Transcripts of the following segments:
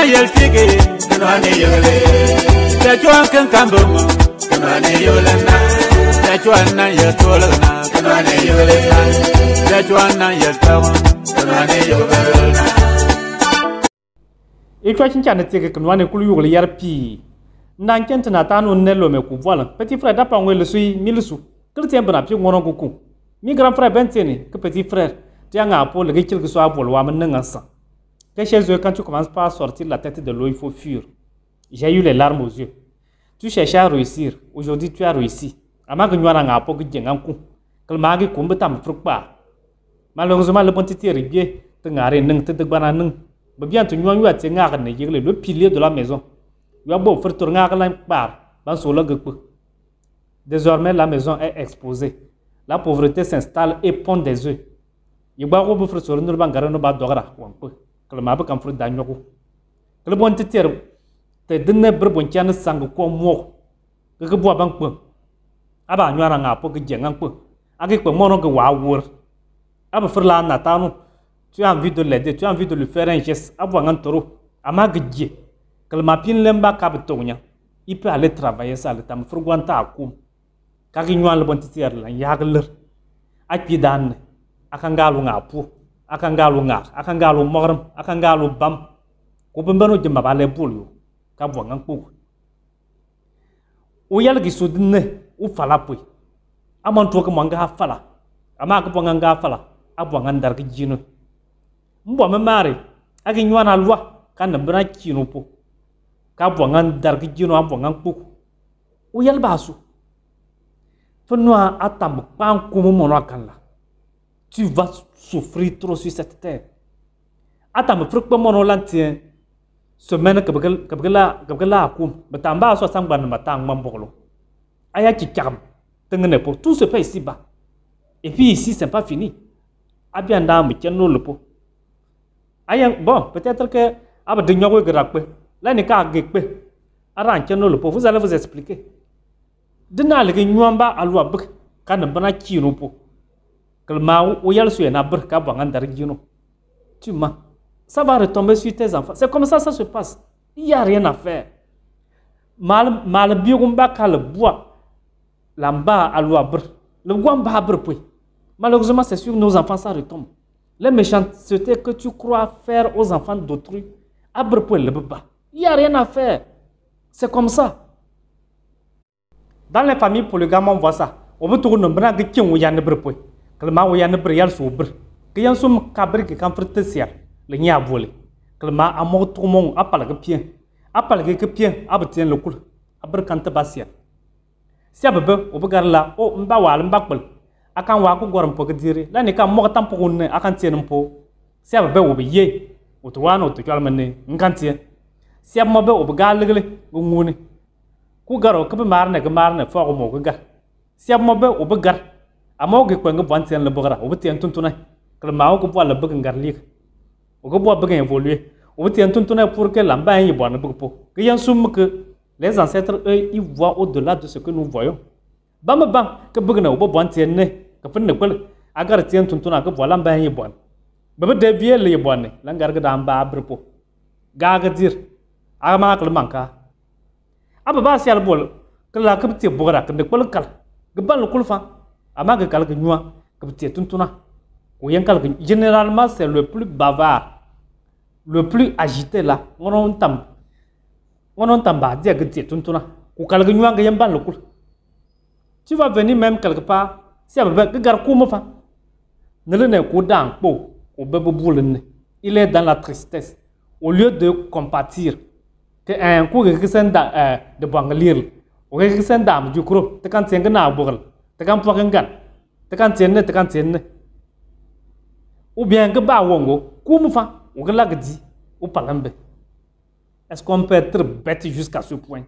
yel fige kanane yele tajuan kan kambum kanane yolana tajuan na yatolana kanane yolana tajuan na yatawa kanane yolana Ikwa chinchana teke kanwane kulu yugli yarpi nan kentana tanu nello me ku volan petit frère dapa ngwe sui milsu kiltien bana pi ngono kuku mi grand frère bentene que petit frère tianga pour le quelque soit pour wa menanga sa que chez eux quand tu commences pas à sortir la tête de l'eau il faut fuir. J'ai eu les larmes aux yeux. Tu cherchais à réussir, aujourd'hui tu as réussi. Ama que nywana nga po que jengan ku que magi kumbe tam frukpa malheureusement le bon titi ribier te ngare neng te de bana neng bien tu nywan yu tenga ne yegle le pilier de la maison. Yo bo faire tourner la par dans son log. Désormais la maison est exposée. La pauvreté s'installe et pond des œufs. Il va vous faire sur une bangare no ba dogara ou un peu. Que le mabe kam fruit d'agneau. Que le bon titi te donne brebon tiane sang ko mo. Que bois banque peu. Aba nyara nga po que jengan peu. Agi ko mono que wa wor. Aba faire la natanu. Tu as envie de l'aider, tu as envie de lui faire un geste. Aba ngan toro. Ama gidje. Que le mapin lemba kabetonya. Il peut aller travailler ça le temps frugwanta akum. Kagi nywa le bon titi la yagler. Api dan. Akangalu nga pu. Akangalu nga. Akangalu mogram. Akangalu bam. Ko bembano de mabale bulu. Kabwa ngan pu. O yalgi sudne u fala pu. Amon to ko manga fala. Ama ko nga fala. Abwa ngan dar gi jino. Mbo me mari. Agi nywa na lwa kan bra kinu pu. Kabwa ngan dar gi jino abwa ngan pu. O yal basu. Fenua atam pan ko mo no kanla. Tu vas souffrir trop sur cette terre. Atam fruk pa mono lantien. Semaine kabgala akum. Batamba so sangban matang mambolo. Aya ki kam. Tengene po. Tout se fait ici-bas. Et puis ici, c'est pas fini. Abia ndam tienno le po. Aya bon, peut-être que aba de nyogo grakpe. Là ni ka gekpe. Aran tienno le po. Vous allez vous expliquer. Dina le nyamba alwa bek kan bana kino po. Kalma ou yal su na ber ka bangan dar gino. Tu m'as. Ça va retomber sur tes enfants. C'est comme ça se passe. Il y a rien à faire. Mal biogumba ka le bois. Lamba alwa ber. Le guamba ber po. Malheureusement, c'est sur nos enfants ça retombe. Les méchancetés que tu crois faire aux enfants d'autrui, abre po le baba. Il y a rien à faire. C'est comme ça. Dans les familles polygames, on voit ça. On veut tourner un bras qui tient au yann brepoué. Que le ma au yann brial soubre. Que yan soum cabri qui camfrete sier. Le nia volé. Que le ma a mort tout le monde a pas le pied. A pas le pied, a betien le cul. A bercante bassier. Si a bebe, au begar là, oh mbawal mbakbel. A kan waku goram pour que dire. Là n'est qu'à mort tant pour une a kan tien un pot. Si a bebe au beye. Au toano, tu calmene, un cantien. Si a mobe au begar legle, ou mouni. Ku garo ke marne fo mo ga siap mo be o begar amo ge ko nga bonten le bogara o beten tuntuna ke ma ko bo le beg ngar lik o go bo beg évoluer o beten tuntuna pour que lamba yi bon beg po que yan sum que les ancêtres eux ils voient au-delà de ce que nous voyons bam que beg na o bo bonten ne que fen ne kwel agar ten tuntuna que bo lamba yi bon be de vie le bon ne la ngar ga damba abrpo ga ga dir ama ke manka aba ba sial bol que la kapti bogara que de kol kal gebal le kulfa ama que kal que nyua kapti tuntuna ou yen kal généralement c'est le plus bavard le plus agité là on tam ba dia que ti tuntuna ou kal que nyua que yen ban le kul tu vas venir même quelque part si aba que gar kuma fa ne le ne ko dan po o bebe boulene il est dans la tristesse au lieu de compatir que un coup que sen da de bangalir o que sen dam du groupe te kan sen na bogal te kan pokan gan te kan sen ou bien que ba wongo comme fa o que la gdi ou palambe. Est-ce qu'on peut être bête jusqu'à ce point?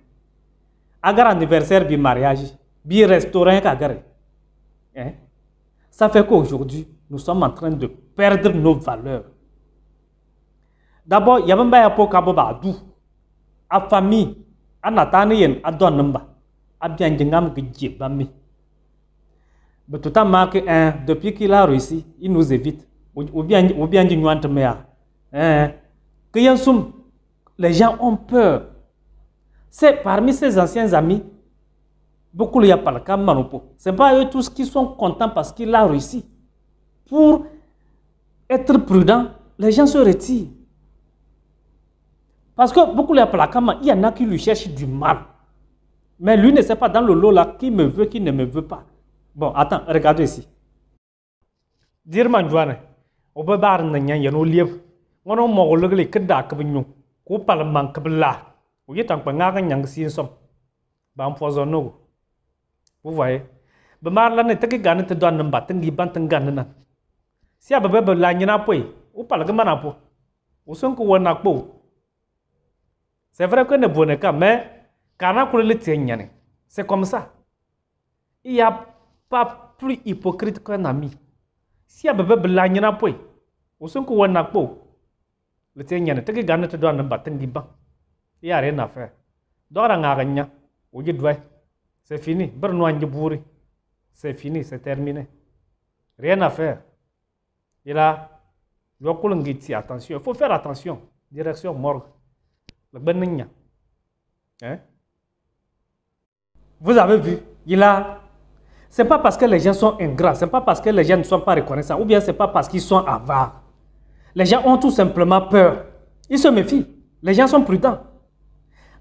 Agar anniversaire bi mariage bi restaurant ka gare hein, ça fait qu'aujourd'hui nous sommes en train de perdre nos valeurs. D'abord yabamba ya po ka ba du a famille anatani yen adon namba abian jingam gje bami betuta marque un depuis qu'il a réussi il nous évite ou bien nyuante mea que yansum les gens ont peur. C'est parmi ses anciens amis, beaucoup il y a pas le cas Manopo. Ce n'est pas eux tous qui sont contents parce qu'il a réussi. Pour être prudent, les gens se retirent. Parce que beaucoup il y a pas le cas, il y en a qui lui cherchent du mal. Mais lui ne sait pas dans le lot là qui me veut, qui ne me veut pas. Bon, attends, regardez ici. Dire Manjouane, au bebar n'ayant y'en au lieu, on a mon le que d'ac vignon, qu'au parlement que là, où il est en pangard yang si somme. Bampoisonneau. Vous voyez, Bemar là n'est que gagné te donne un bâton qui bant un gagnant. Si à bebe la n'y'a pas, ou pas le gamanapo, ou son qu'on n'a pas. C'est vrai que ne bonne cas, mais quand on le tient, c'est comme ça. Il n'y a pas plus hypocrite qu'un ami. Si à bebe la n'y'a pas, ou son qu'on n'a pas. Le tien, te gagné te donne un bâton qui bant. Il n'y a rien à faire. D'or en araignat, ou y doit. C'est fini. C'est fini, c'est terminé. Rien à faire. Et là, attention. Il faut faire attention. Direction morgue. Le benigna. Hein? Vous avez vu, c'est pas parce que les gens sont ingrats, c'est pas parce que les gens ne sont pas reconnaissants, ou bien c'est pas parce qu'ils sont avares. Les gens ont tout simplement peur. Ils se méfient. Les gens sont prudents.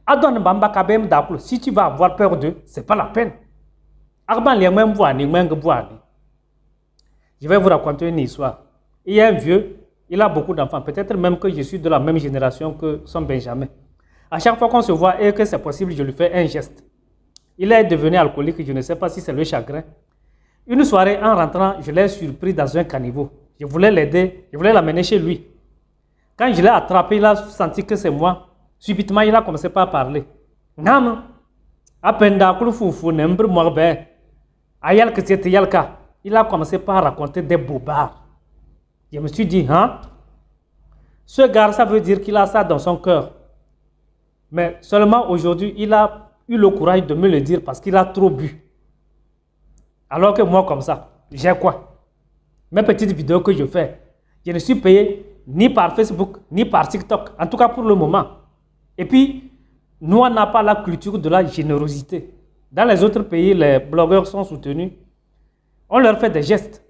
Adon Bamba Kabem Dakul, si tu vas avoir peur d'eux, c'est pas la peine. Je vais vous raconter une histoire. Il y a un vieux, il a beaucoup d'enfants, peut-être même que je suis de la même génération que son Benjamin. À chaque fois qu'on se voit et que c'est possible, je lui fais un geste. Il est devenu alcoolique, je ne sais pas si c'est le chagrin. Une soirée, en rentrant, je l'ai surpris dans un caniveau. Je voulais l'aider, je voulais l'amener chez lui. Quand je l'ai attrapé, il a senti que c'est moi. Subitement, il a commencé par parler. Non, il a commencé par raconter des bobards. Je me suis dit, hein? Ce gars, ça veut dire qu'il a ça dans son cœur. Mais seulement aujourd'hui, il a eu le courage de me le dire parce qu'il a trop bu. Alors que moi, comme ça, j'ai quoi? Mes petites vidéos que je fais, je ne suis payé ni par Facebook, ni par TikTok. En tout cas, pour le moment. Et puis, nous, on n'a pas la culture de la générosité. Dans les autres pays, les blogueurs sont soutenus. On leur fait des gestes.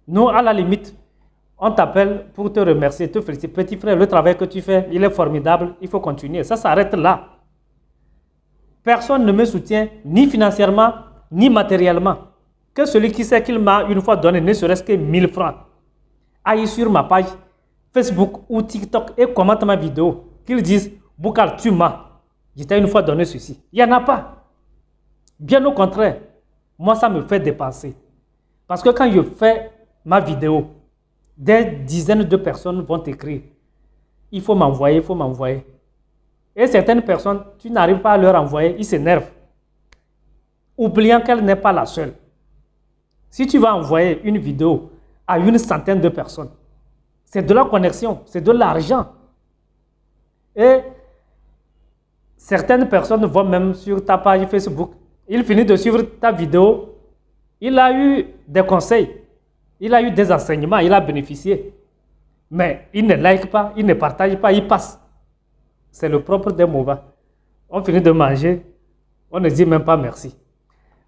Nous, à la limite, on t'appelle pour te remercier, te féliciter. Petit frère, le travail que tu fais, il est formidable, il faut continuer. Ça s'arrête là. Personne ne me soutient, ni financièrement, ni matériellement. Que celui qui sait qu'il m'a une fois donné, ne serait-ce que 1000 francs, aille sur ma page Facebook ou TikTok et commente ma vidéo. Qu'ils disent, Boukal, tu m'as. Je t'ai une fois donné ceci. Il n'y en a pas. Bien au contraire, moi, ça me fait dépenser. Parce que quand je fais ma vidéo, des dizaines de personnes vont t'écrire. Il faut m'envoyer, il faut m'envoyer. Et certaines personnes, tu n'arrives pas à leur envoyer, ils s'énervent. Oubliant qu'elle n'est pas la seule. Si tu vas envoyer une vidéo à une centaine de personnes, c'est de la connexion, c'est de l'argent. Et certaines personnes vont même sur ta page Facebook. Il finit de suivre ta vidéo. Il a eu des conseils. Il a eu des enseignements. Il a bénéficié. Mais il ne like pas, il ne partage pas, il passe. C'est le propre des mauvais. On finit de manger, on ne dit même pas merci.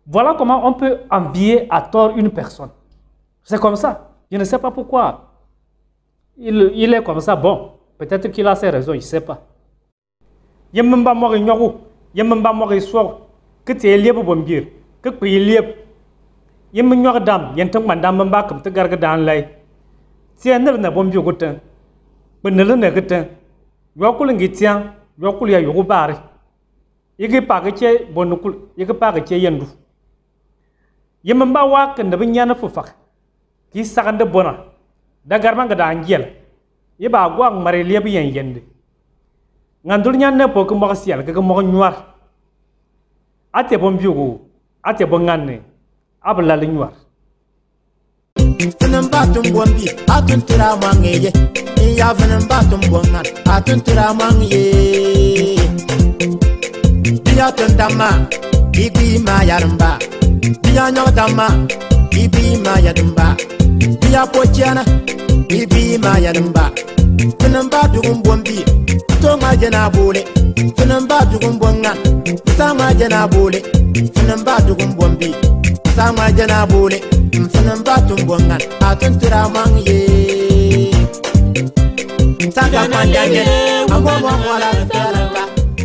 Voilà comment on peut envier à tort une personne. C'est comme ça. Je ne sais pas pourquoi. Il est comme ça. Bon, peut-être qu'il a ses raisons, je ne sais pas. Je ne sais pas moi, je ne sais pas moi, que tu es libre pour me dire, que tu es libre. Je ne sais pas dame, je ne sais pas dame, comme tu gardes dans l'ail. Si elle ne bon Dieu, mais ne le n'est pas. Je ne sais pas, je ne sais pas, je ne sais pas, je ne sais pas, je ne sais pas. Yemba wa kan da binyana fufak ki sagande bona da garma ga da angel yeba gwa mare lebi yen yende ngandul nyanne po ko mo sial ga mo nyuar ate bom biugo ate bo nganne abla le nyuar Venem batum bombi atun tira mangeye ya venem batum bongan atun tira mangeye biya tandama ibi ma yaramba biya nyodama ibi ma yadumba biya pochana Ibi ma yanamba Tunamba dugum bombi Tonga jana bole Tunamba dugum bonga Sama jana bole Tunamba dugum bombi Sama jana bole Tunamba tumbonga Atuntira mangye Saka pandage Amwa mwala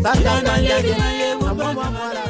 Saka pandage Amwa mwala